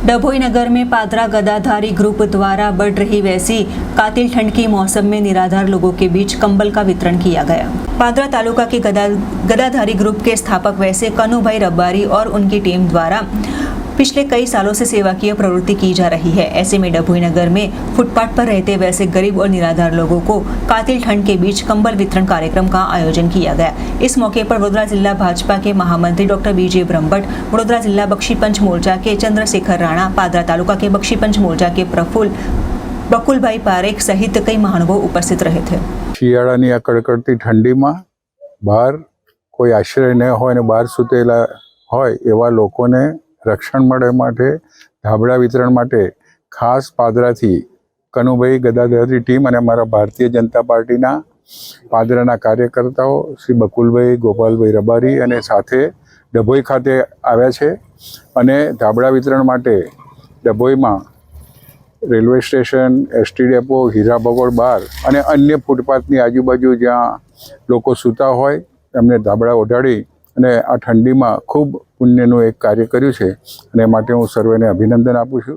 डभोई नगर में पादरा गदाधारी ग्रुप द्वारा बढ़ रही वैसी कातिल ठंड की मौसम में निराधार लोगों के बीच कंबल का वितरण किया गया। पादरा तालुका के गदाधारी ग्रुप के स्थापक वैसे कनुभाई रब्बारी और उनकी टीम द्वारा पिछले कई सालों से सेवाकीय प्रवृत्ति की जा रही है। ऐसे में डभोई नगर में फुटपाथ पर रहते वैसे गरीब और निराधार लोगों को कातिल ठंड के बीच कंबल वितरण कार्यक्रम का आयोजन किया गया। इस मौके पर वडोदरा जिला भाजपा के महामंत्री डॉक्टर बीजे ब्रह्मभट्ट, वडोदरा जिला बक्षी पंच मोर्चा के चंद्रशेखर राणा, पादरा तालुका के बक्षी पंच मोर्चा के बकुलभाई पारेख सहित कई महानुभाव उपस्थित रहे थे। શિયાળાની આ કડકડતી ઠંડીમાં બહાર કોઈ આશ્રય ન હોય અને બહાર સૂતેલા હોય એવા લોકોને રક્ષણ મળે માટે ધાબળા વિતરણ માટે ખાસ પાદરાથી કનુભાઈ ગદાધારી ટીમ અને અમારા ભારતીય જનતા પાર્ટીના પાદરાના કાર્યકર્તાઓ શ્રી બકુલભાઈ ગોપાલભાઈ રબારી અને સાથે ડભોઈ ખાતે આવ્યા છે અને ધાબળા વિતરણ માટે ડભોઈમાં રેલવે સ્ટેશન, એસટી ડેપો, હીરા ભગોળ બાર અને અન્ય ફૂટપાથની આજુબાજુ જ્યાં લોકો સૂતા હોય એમને ધાબળા ઓઢાડી અને આ ઠંડીમાં ખૂબ પુણ્યનું એક કાર્ય કર્યું છે અને માટે હું સર્વેને અભિનંદન આપું છું।